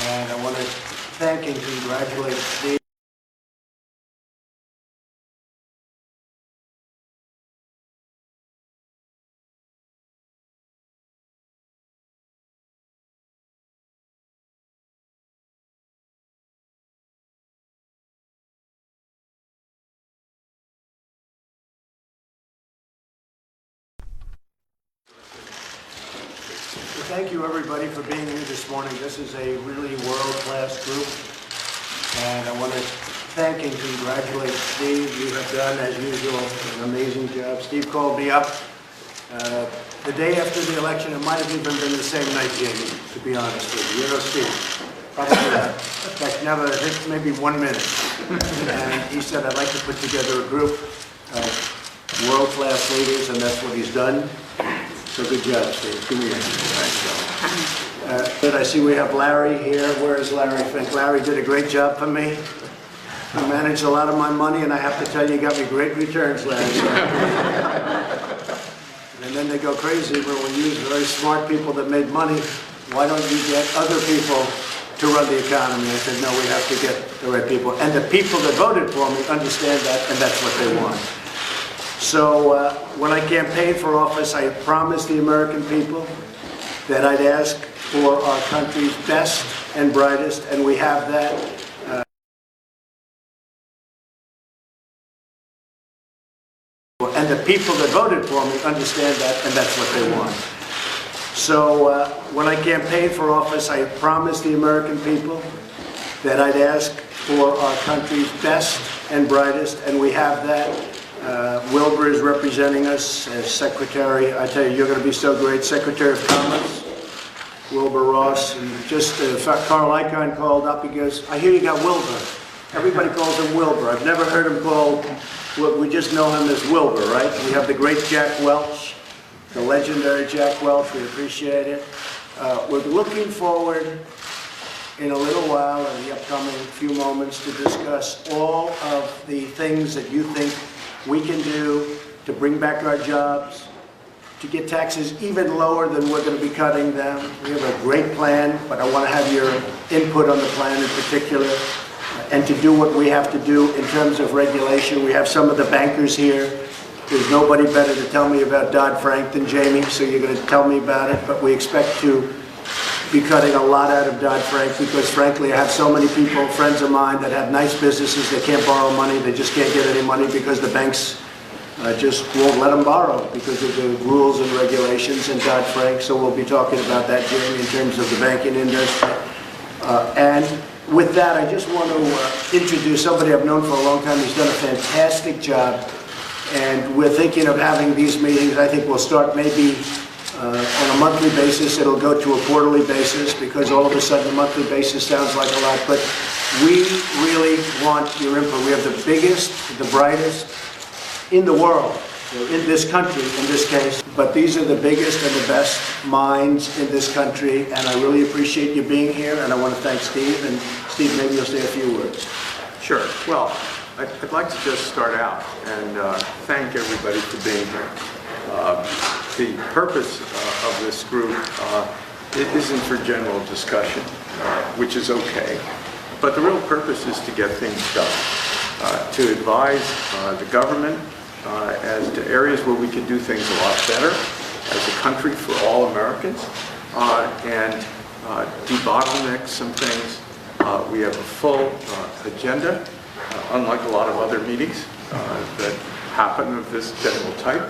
And I want to thank and congratulate Steve. Thank you, everybody, for being here this morning. This is a really world-class group, and I want to thank and congratulate Steve. You have done, as usual, an amazing job. Steve called me up the day after the election. It might have even been the same night, Jamie, to be honest with you. You know, Steve, probably not. Like never, maybe 1 minute. And he said, I'd like to put together a group of world-class leaders, and that's what he's done. So good job, Steve. Give me a hand. Good. I see we have Larry here. Where is Larry? I think Larry did a great job for me. He managed a lot of my money, and I have to tell you, he got me great returns, Larry. And then they go crazy when we use very smart people that made money. Why don't you get other people to run the economy? I said, no, we have to get the right people. And the people that voted for me understand that, and that's what they want. So when I campaigned for office, I promised the American people that I'd ask for our country's best and brightest, and we have that. And the people that voted for me understand that, and that's what they want. So when I campaigned for office, I promised the American people that I'd ask for our country's best and brightest, and we have that. Wilbur is representing us as Secretary. I tell you, you're going to be so great. Secretary of Commerce, Wilbur Ross. And just, in fact, Carl Icahn called up. He goes, I hear you got Wilbur. Everybody calls him Wilbur. I've never heard him called, we just know him as Wilbur, right? We have the great Jack Welch, the legendary Jack Welch. We appreciate it. We're looking forward in a little while, in the upcoming few moments, to discuss all of the things that you think we can do to bring back our jobs, to get taxes even lower than we're going to be cutting them. We have a great plan, but I want to have your input on the plan in particular, and to do what we have to do in terms of regulation. We have some of the bankers here. There's nobody better to tell me about Dodd Frank than Jamie, so you're going to tell me about it, but we expect to be cutting a lot out of Dodd Frank because, frankly, I have so many people, friends of mine, that have nice businesses. They can't borrow money. They just can't get any money because the banks just won't let them borrow because of the rules and regulations in Dodd Frank. So we'll be talking about that, Jamie, in terms of the banking industry. And with that, I just want to introduce somebody I've known for a long time. He's done a fantastic job. And we're thinking of having these meetings. I think we'll start maybe on a monthly basis. It'll go to a quarterly basis because all of a sudden a monthly basis sounds like a lot. But we really want your input. We have the biggest, the brightest in the world, in this country in this case. But these are the biggest and the best minds in this country. And I really appreciate you being here. And I want to thank Steve. And Steve, maybe you'll say a few words. Sure. Well, I'd like to just start out and thank everybody for being here. The purpose of this group it isn't for general discussion, which is okay, but the real purpose is to get things done, to advise the government as to areas where we can do things a lot better as a country for all Americans, and debottleneck some things. We have a full agenda, unlike a lot of other meetings that happen of this general type.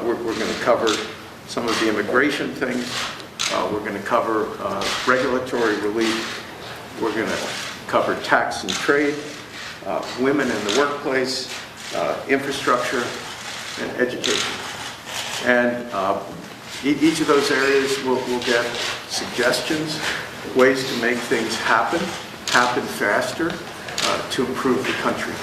We're going to cover some of the immigration things. We're going to cover regulatory relief. We're going to cover tax and trade, women in the workplace, infrastructure, and education. And each of those areas we'll get suggestions, ways to make things happen faster, to improve the country.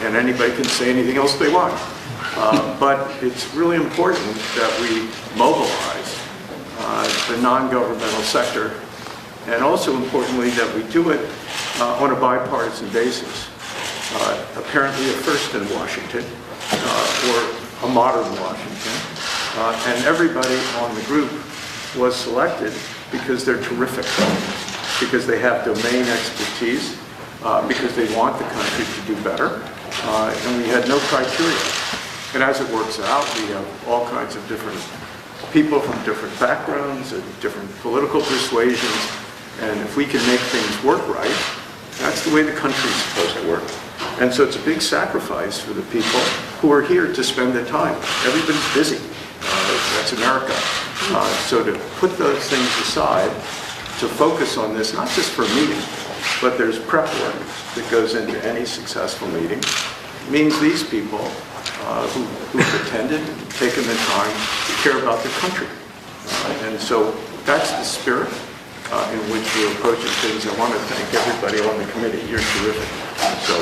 And anybody can say anything else they want. But it's really important that we mobilize the non-governmental sector, and also importantly that we do it on a bipartisan basis. Apparently a first in Washington, or a modern Washington. And everybody on the group was selected because they're terrific fellows. because they have domain expertise, because they want the country to do better, and we had no criteria. And as it works out, we have all kinds of different people from different backgrounds and different political persuasions, and if we can make things work right, that's the way the country's supposed to work. And so it's a big sacrifice for the people who are here to spend their time. Everybody's busy. That's America. So to put those things aside, to focus on this, not just for a meeting, but there's prep work that goes into any successful meeting, means these people who've attended, taken the time to care about their country. And so that's the spirit in which we're approaching things. I want to thank everybody on the committee. You're terrific. So,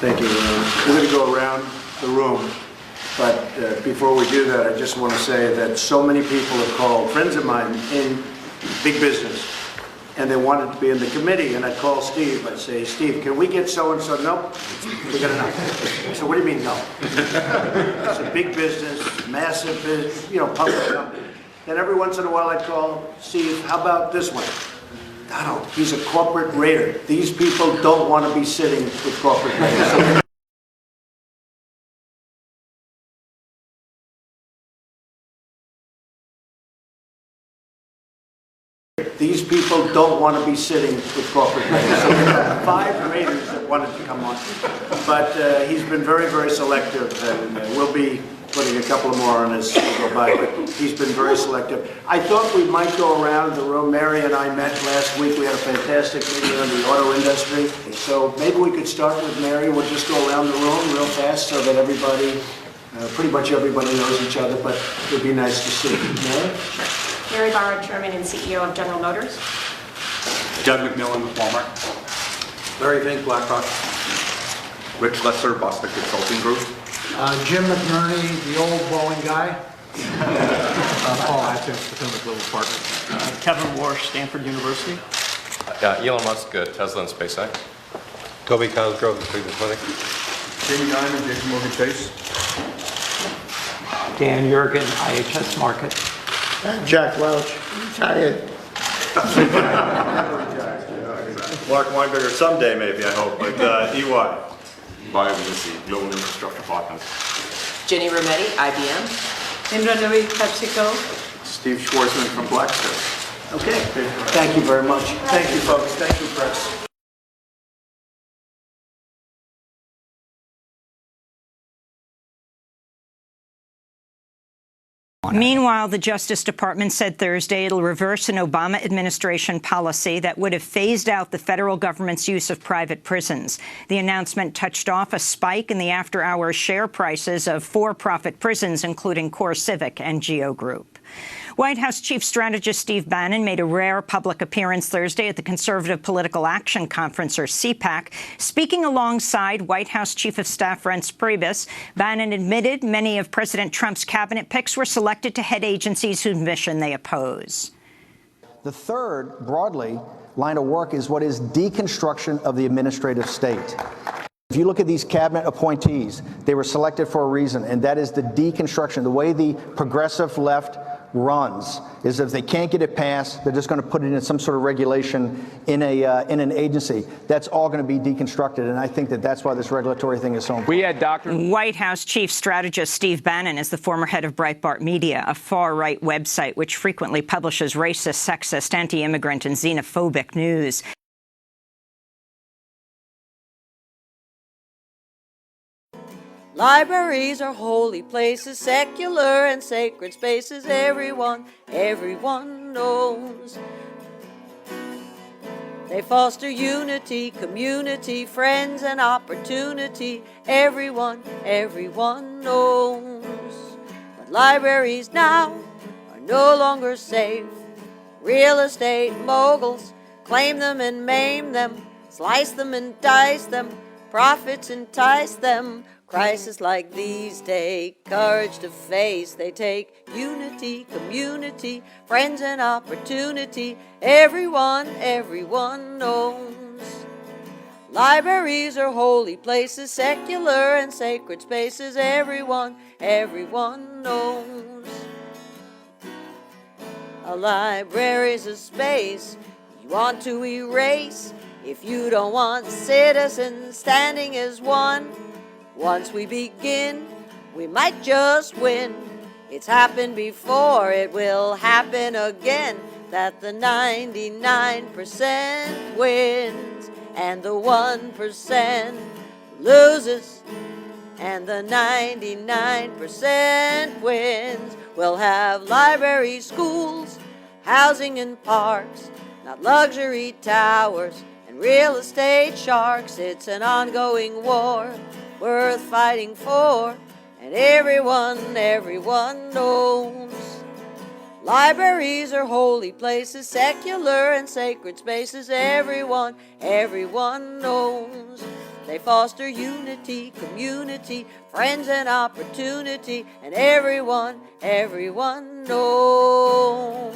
Thank you. We're going to go around the room, but before we do that, I just want to say that so many people have called, friends of mine in big business, and they wanted to be in the committee, and I'd call Steve. I'd say, Steve, can we get so-and-so? Nope, we got enough. I said, what do you mean, no? It's a big business, massive business, public company. Then every once in a while I'd call, Steve, how about this one? Donald, he's a corporate raider. These people don't want to be sitting with corporate raiders. These people don't want to be sitting with corporate raiders. So we got 5 raiders that wanted to come on. But he's been very, very selective, and we'll be putting a couple more on as we go by, but he's been very selective. I thought we might go around the room. Mary and I met last week. We had a fantastic meeting on the auto industry. So maybe we could start with Mary. We'll just go around the room real fast so that everybody, pretty much everybody knows each other, but it would be nice to see. Mary? Mary Barra, Chairman and CEO of General Motors. Doug McMillan with Walmart. Larry Fink, BlackRock. Rich Lesser, Boston Consulting Group. Jim McNerney, the old Boeing guy. Paul Atkins, Potomac Global Partners. Kevin Warsh, Stanford University. Elon Musk, Tesla and SpaceX. Toby Cosgrove, the Cleveland Clinic. Jamie Dimon, JP Morgan Chase. Dan Jurgen, IHS Market. Jack Welch, retired. Mark Weinberger, someday maybe, I hope, but EY. Bobby Vinci, Global Infrastructure Partners. Jenny Rometty, IBM. Indra Nui, PepsiCo. Steve Schwarzman from Blackstone. Okay. Thank you very much. Thank you, folks. Thank you, press. Meanwhile, the Justice Department said Thursday it'll reverse an Obama administration policy that would have phased out the federal government's use of private prisons. The announcement touched off a spike in the after-hours share prices of for-profit prisons, including CoreCivic and GEO Group. White House Chief Strategist Steve Bannon made a rare public appearance Thursday at the Conservative Political Action Conference, or CPAC. Speaking alongside White House Chief of Staff Reince Priebus, Bannon admitted many of President Trump's cabinet picks were selected to head agencies whose mission they oppose. The third, broadly, line of work is what is deconstruction of the administrative state. If you look at these cabinet appointees, they were selected for a reason, and that is the deconstruction. The way the progressive left runs is if they can't get it passed, they're just going to put it in some sort of regulation in an agency. That's all going to be deconstructed, and I think that that's why this regulatory thing is so important. We had Dr. White House Chief Strategist Steve Bannon is the former head of Breitbart Media, a far-right website which frequently publishes racist, sexist, anti-immigrant, and xenophobic news. Libraries are holy places, secular and sacred spaces. Everyone knows. They foster unity, community, friends, and opportunity. Everyone knows. But libraries now are no longer safe. Real estate moguls claim them and maim them, slice them and dice them, profits entice them. Crises like these take courage to face. They take unity, community, friends, and opportunity. Everyone knows. Libraries are holy places, secular and sacred spaces. Everyone knows. A library's a space you want to erase. If you don't want citizens standing as one, once we begin, we might just win. It's happened before, it will happen again, that the 99% wins and the 1% loses, and the 99% wins. We'll have libraries, schools, housing and parks, not luxury towers and real estate sharks. It's an ongoing war worth fighting for, and everyone knows. Libraries are holy places, secular and sacred spaces. Everyone knows. They foster unity, community, friends and opportunity, and everyone knows.